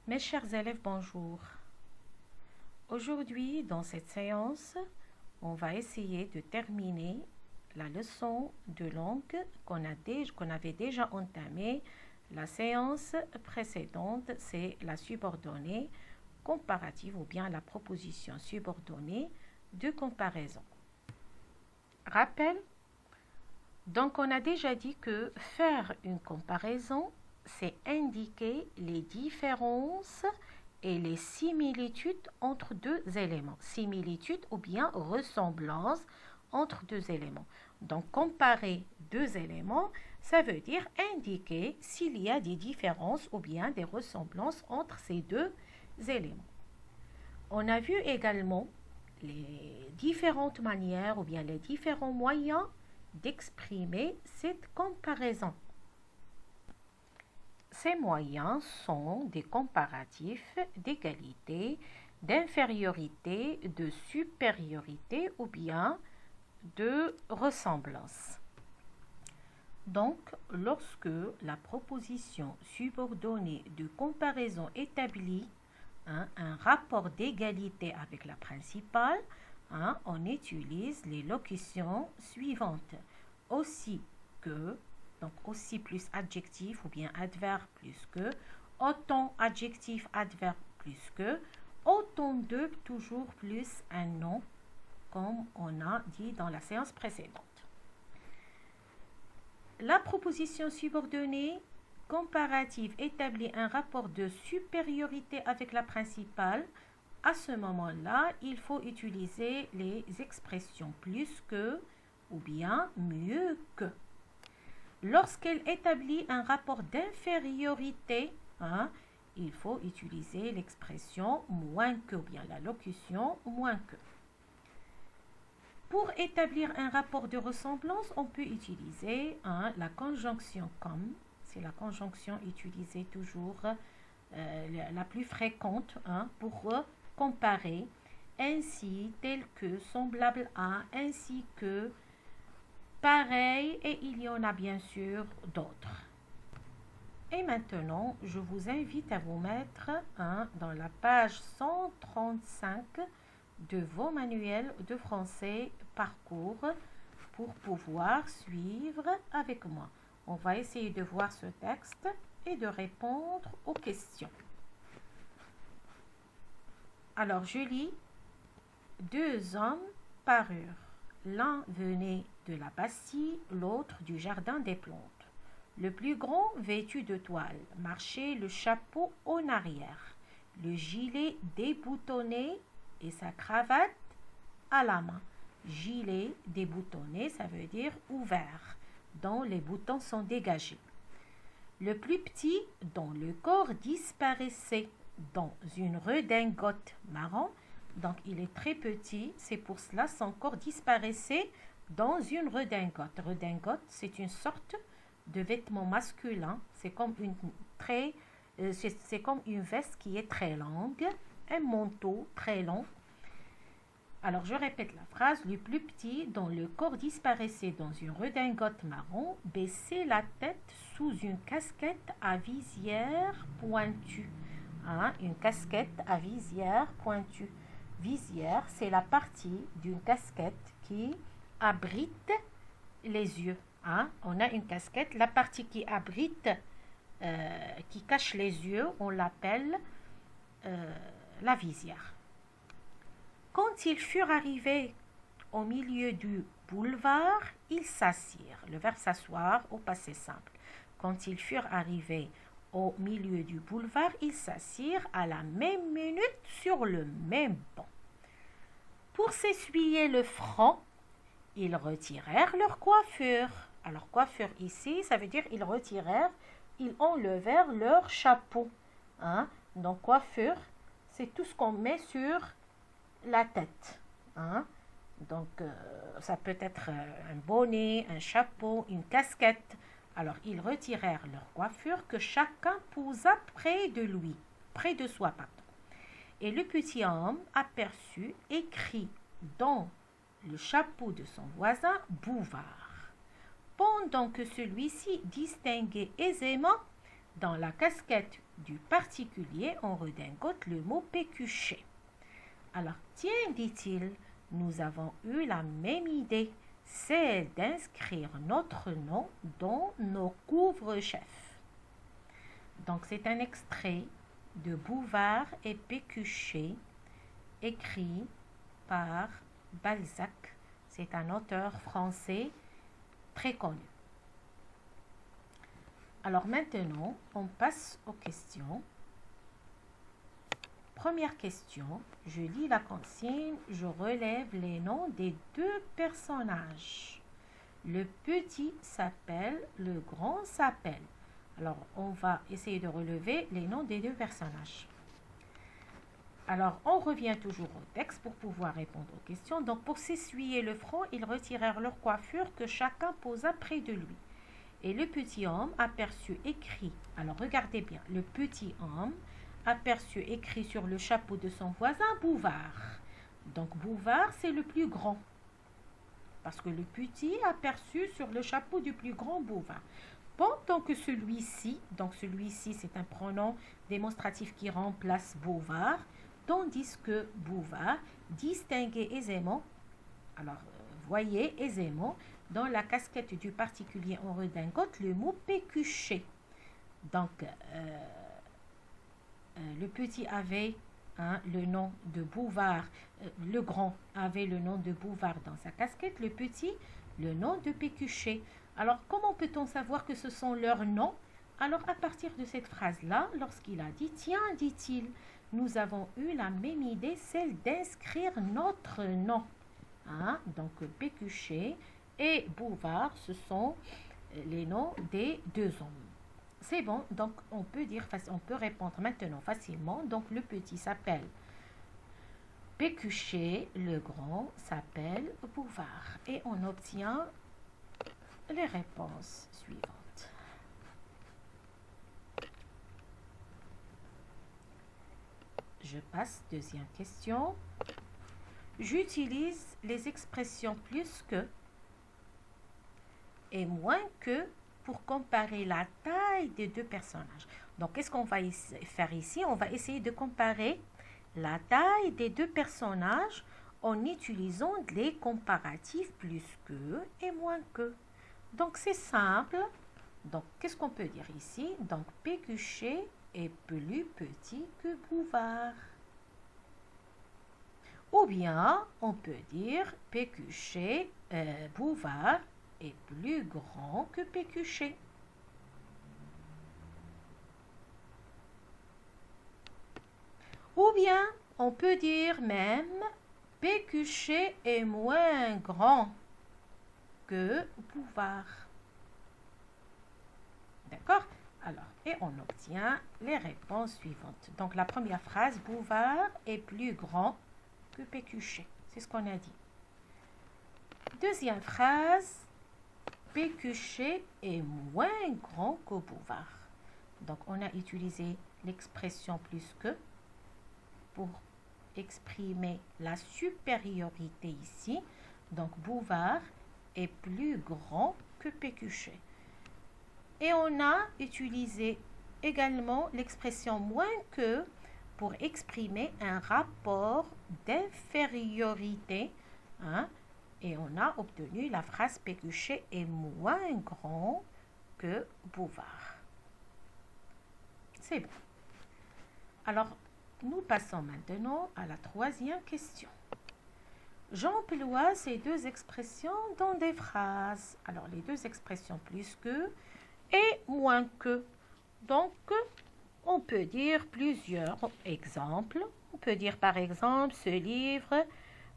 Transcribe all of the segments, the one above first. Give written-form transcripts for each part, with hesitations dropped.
Mes chers élèves, bonjour. Aujourd'hui, dans cette séance, on va essayer de terminer la leçon de langue qu'on avait déjà entamée. La séance précédente, c'est la subordonnée comparative ou bien la proposition subordonnée de comparaison. Rappel, donc on a déjà dit que faire une comparaison, c'est indiquer les différences et les similitudes entre deux éléments. Similitudes ou bien ressemblance entre deux éléments. Donc, comparer deux éléments, ça veut dire indiquer s'il y a des différences ou bien des ressemblances entre ces deux éléments. On a vu également les différentes manières ou bien les différents moyens d'exprimer cette comparaison. Ces moyens sont des comparatifs d'égalité, d'infériorité, de supériorité ou bien de ressemblance. Donc, lorsque la proposition subordonnée de comparaison établit un rapport d'égalité avec la principale, on utilise les locutions suivantes. Aussi que, donc aussi plus adjectif ou bien adverbe plus que, autant adjectif adverbe plus que, autant de toujours plus un nom, comme on a dit dans la séance précédente. La proposition subordonnée comparative établit un rapport de supériorité avec la principale. À ce moment-là, il faut utiliser les expressions plus que ou bien mieux que. Lorsqu'elle établit un rapport d'infériorité, il faut utiliser l'expression moins que ou bien la locution moins que. Pour établir un rapport de ressemblance, on peut utiliser la conjonction comme. C'est la conjonction utilisée toujours la plus fréquente pour comparer. Ainsi, tel que, semblable à, ainsi que, pareil, et il y en a bien sûr d'autres. Et maintenant, je vous invite à vous mettre dans la page 135 de vos manuels de français parcours pour pouvoir suivre avec moi. On va essayer de voir ce texte et de répondre aux questions. Alors, je lis. Deux hommes parurent. L'un venait de la Bastille, l'autre du jardin des plantes. Le plus grand, vêtu de toile, marchait le chapeau en arrière, le gilet déboutonné et sa cravate à la main. Gilet déboutonné, ça veut dire ouvert, dont les boutons sont dégagés. Le plus petit, dont le corps disparaissait dans une redingote marron, donc il est très petit, c'est pour cela son corps disparaissait dans une redingote. Redingote, c'est une sorte de vêtement masculin, c'est comme une veste qui est très longue, un manteau très long. Alors je répète la phrase. Le plus petit, dont le corps disparaissait dans une redingote marron, baissait la tête sous une casquette à visière pointue. Une casquette à visière pointue. Visière, c'est la partie d'une casquette qui abrite les yeux. On a une casquette, la partie qui abrite, qui cache les yeux, on l'appelle la visière. Quand ils furent arrivés au milieu du boulevard, ils s'assirent. Le verbe s'asseoir au passé simple. Quand ils furent arrivés au milieu du boulevard, ils s'assirent à la même minute sur le même banc. Pour s'essuyer le front, ils retirèrent leur coiffure. Alors coiffure ici, ça veut dire ils retirèrent, ils enlevèrent leur chapeau. Donc coiffure, c'est tout ce qu'on met sur la tête. Donc ça peut être un bonnet, un chapeau, une casquette. Alors ils retirèrent leur coiffure que chacun posa près de lui, près de soi, pardon. Et le petit homme aperçut écrit dans le chapeau de son voisin Bouvard. Pendant que celui-ci distinguait aisément Dans la casquette du particulier, on redingote le mot pécuchet. Alors, tiens, dit-il, nous avons eu la même idée, c'est d'inscrire notre nom dans nos couvre-chefs. Donc, c'est un extrait de Bouvard et Pécuchet, écrit par Balzac. C'est un auteur français très connu. Alors maintenant, on passe aux questions. Première question, je lis la consigne, je relève les noms des deux personnages. Le petit s'appelle, le grand s'appelle. Alors, on va essayer de relever les noms des deux personnages. Alors, on revient toujours au texte pour pouvoir répondre aux questions. Donc, pour s'essuyer le front, ils retirèrent leur coiffure que chacun posa près de lui. Et le petit homme aperçut écrit, alors regardez bien, le petit homme aperçut écrit sur le chapeau de son voisin Bouvard. Donc Bouvard, c'est le plus grand. Parce que le petit aperçut sur le chapeau du plus grand Bouvard. Pendant que celui-ci, donc celui-ci c'est un pronom démonstratif qui remplace Bouvard, tandis que Bouvard distinguait aisément, alors voyez aisément, dans la casquette du particulier en redingote, le mot pécuchet. Donc, le petit avait le nom de Bouvard, le grand avait le nom de Bouvard dans sa casquette, le petit, le nom de Pécuchet. Alors, comment peut-on savoir que ce sont leurs noms? Alors, à partir de cette phrase-là, lorsqu'il a dit, tiens, dit-il, nous avons eu la même idée, celle d'inscrire notre nom. Donc, Pécuchet et Bouvard, ce sont les noms des deux hommes. C'est bon, donc on peut répondre maintenant facilement. Donc le petit s'appelle Pécuchet, le grand s'appelle Bouvard. Et on obtient les réponses suivantes. Je passe, deuxième question. J'utilise les expressions plus que et moins que pour comparer la taille des deux personnages. Donc, qu'est-ce qu'on va faire ici? On va essayer de comparer la taille des deux personnages en utilisant les comparatifs plus que et moins que. Donc, c'est simple. Donc, qu'est-ce qu'on peut dire ici? Donc, Pécuchet est plus petit que Bouvard. Ou bien, on peut dire Pécuchet, Bouvard est plus grand que Pécuchet. Ou bien, on peut dire même Pécuchet est moins grand que Bouvard. D'accord? Alors, et on obtient les réponses suivantes. Donc, la première phrase, Bouvard est plus grand que Pécuchet. C'est ce qu'on a dit. Deuxième phrase, Pécuchet est moins grand que Bouvard. Donc, on a utilisé l'expression plus que pour exprimer la supériorité ici. Donc, Bouvard est plus grand que Pécuchet. Et on a utilisé également l'expression moins que pour exprimer un rapport d'infériorité. Et on a obtenu la phrase Pécuchet est moins grand que Bouvard. C'est bon. Alors, nous passons maintenant à la troisième question. J'emploie ces deux expressions dans des phrases. Alors, les deux expressions plus que et moins que. Donc, on peut dire plusieurs exemples. On peut dire par exemple, ce livre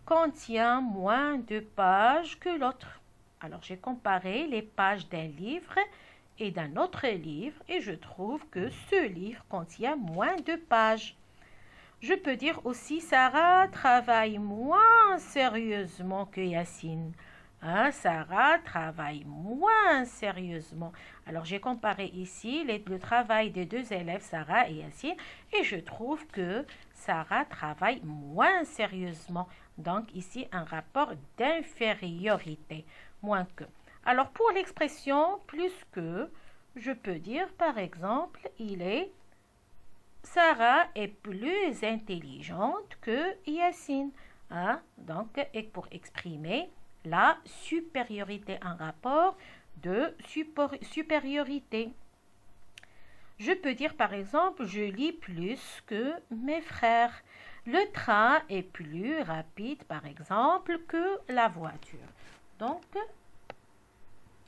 contient moins de pages que l'autre. Alors, j'ai comparé les pages d'un livre et d'un autre livre et je trouve que ce livre contient moins de pages. Je peux dire aussi, Sarah travaille moins sérieusement que Yacine. Sarah travaille moins sérieusement. Alors, j'ai comparé ici le travail des deux élèves, Sarah et Yacine, et je trouve que Sarah travaille moins sérieusement. Donc, ici, un rapport d'infériorité, moins que. Alors, pour l'expression plus que, je peux dire par exemple, Sarah est plus intelligente que Yacine. Hein? Donc, et pour exprimer la supériorité, un rapport de supériorité. Je peux dire par exemple, je lis plus que mes frères. Le train est plus rapide par exemple que la voiture. Donc,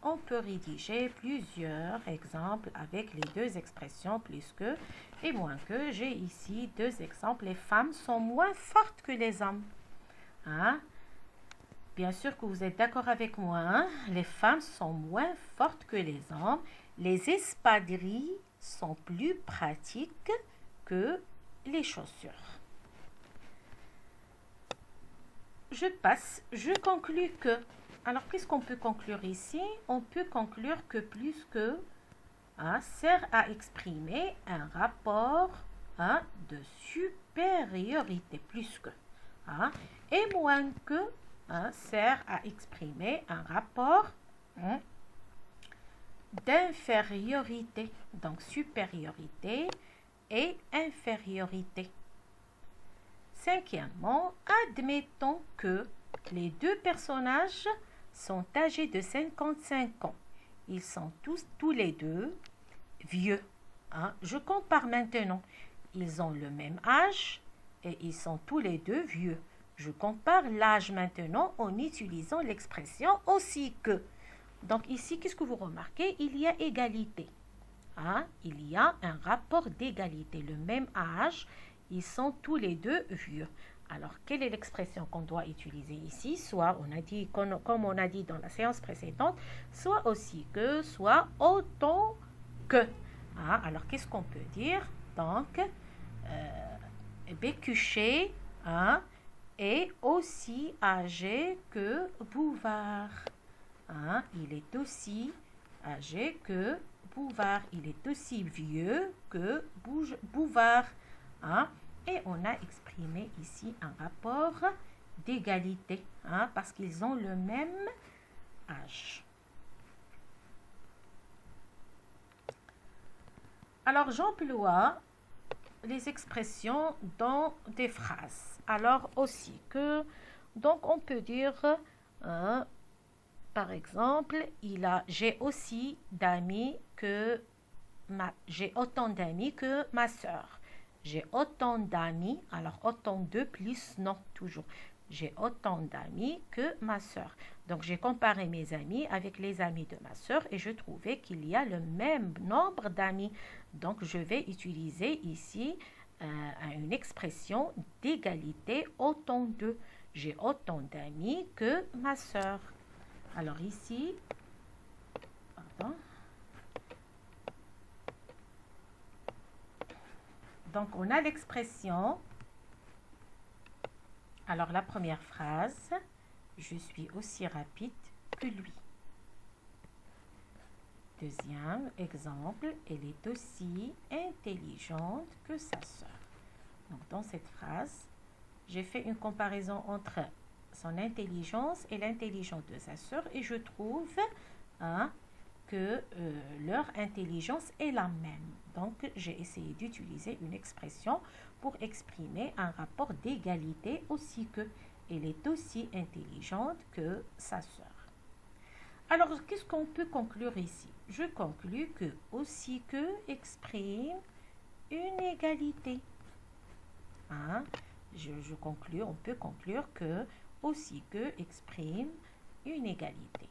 on peut rédiger plusieurs exemples avec les deux expressions plus que et moins que. J'ai ici deux exemples. Les femmes sont moins fortes que les hommes. Hein? Bien sûr que vous êtes d'accord avec moi. Hein? Les femmes sont moins fortes que les hommes. Les espadrilles sont plus pratiques que les chaussures. Je conclus que. Alors, qu'est-ce qu'on peut conclure ici? On peut conclure que plus que sert à exprimer un rapport de supériorité, plus que. Et moins que sert à exprimer un rapport d'infériorité. Donc, supériorité et infériorité. Cinquièmement, admettons que les deux personnages sont âgés de 55 ans. Ils sont tous les deux vieux. Je compare maintenant. Ils ont le même âge et ils sont tous les deux vieux. Je compare l'âge maintenant en utilisant l'expression aussi que. Donc ici, qu'est-ce que vous remarquez? Il y a égalité. Il y a un rapport d'égalité. Le même âge, ils sont tous les deux vieux. Alors, quelle est l'expression qu'on doit utiliser ici? Soit, on a dit, comme on a dit dans la séance précédente, soit aussi que, soit autant que. Alors, qu'est-ce qu'on peut dire? Donc, Pécuchet est aussi âgé que Bouvard. Il est aussi âgé que Bouvard. Il est aussi vieux que Bouvard. Et on a exprimé ici un rapport d'égalité parce qu'ils ont le même âge. Alors, j'emploie les expressions dans des phrases. Alors, aussi que, donc on peut dire, par exemple, j'ai aussi d'amis que j'ai autant d'amis que ma sœur. J'ai autant d'amis, alors autant de plus, non, toujours. J'ai autant d'amis que ma sœur. Donc, j'ai comparé mes amis avec les amis de ma sœur et je trouvais qu'il y a le même nombre d'amis. Donc, je vais utiliser ici une expression d'égalité, autant de. J'ai autant d'amis que ma sœur. Alors, ici, pardon. Donc, on a l'expression. Alors, la première phrase, je suis aussi rapide que lui. Deuxième exemple, elle est aussi intelligente que sa sœur. Donc, dans cette phrase, j'ai fait une comparaison entre son intelligence et l'intelligence de sa sœur et je trouve que leur intelligence est la même. Donc, j'ai essayé d'utiliser une expression pour exprimer un rapport d'égalité aussi que. Elle est aussi intelligente que sa sœur. Alors, qu'est-ce qu'on peut conclure ici? Je conclus que aussi que exprime une égalité. On peut conclure que aussi que exprime une égalité.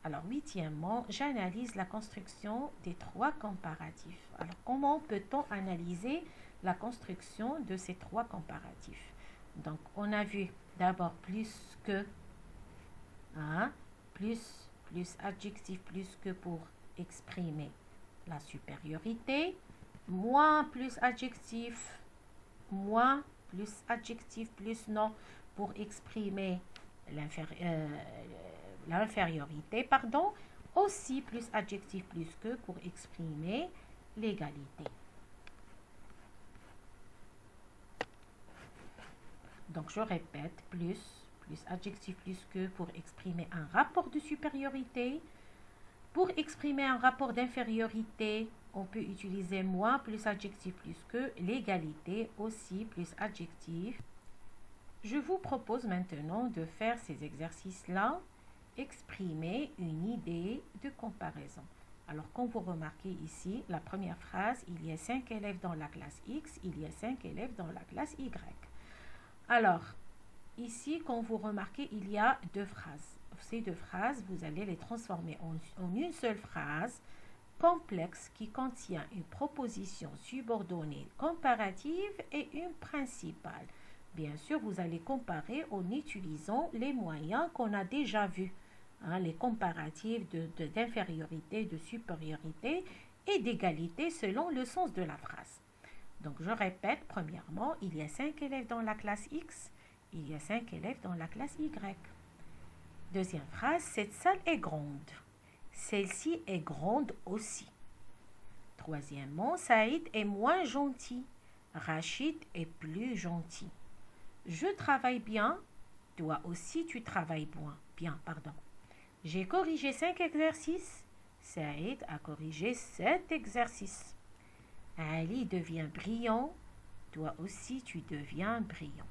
Alors, huitièmement, j'analyse la construction des trois comparatifs. Alors, comment peut-on analyser la construction de ces trois comparatifs? Donc, on a vu d'abord plus que, plus adjectif plus que pour exprimer la supériorité, moins plus adjectif, moins plus adjectif plus non pour exprimer l'infériorité, aussi plus adjectif plus que pour exprimer l'égalité. Donc, je répète, plus adjectif plus que pour exprimer un rapport de supériorité, Pour exprimer un rapport d'infériorité, on peut utiliser moins plus adjectif plus que, l'égalité aussi plus adjectif. Je vous propose maintenant de faire ces exercices-là, exprimer une idée de comparaison. Alors, comme vous remarquez ici, la première phrase, il y a 5 élèves dans la classe X, il y a 5 élèves dans la classe Y. Alors, ici, quand vous remarquez, il y a deux phrases. Ces deux phrases, vous allez les transformer en une seule phrase complexe qui contient une proposition subordonnée comparative et une principale. Bien sûr, vous allez comparer en utilisant les moyens qu'on a déjà vus. Les comparatifs d'infériorité, de supériorité et d'égalité selon le sens de la phrase. Donc, je répète, premièrement, il y a 5 élèves dans la classe X, il y a 5 élèves dans la classe Y. Deuxième phrase, cette salle est grande. Celle-ci est grande aussi. Troisièmement, Saïd est moins gentil. Rachid est plus gentil. Je travaille bien. Toi aussi, tu travailles bien. J'ai corrigé 5 exercices. Saïd a corrigé 7 exercices. Ali devient brillant. Toi aussi, tu deviens brillant.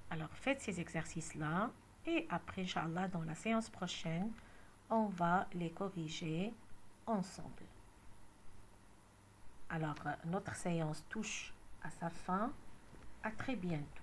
Alors, faites ces exercices-là. Et après, Inch'Allah, dans la séance prochaine, on va les corriger ensemble. Alors, notre séance touche à sa fin. À très bientôt.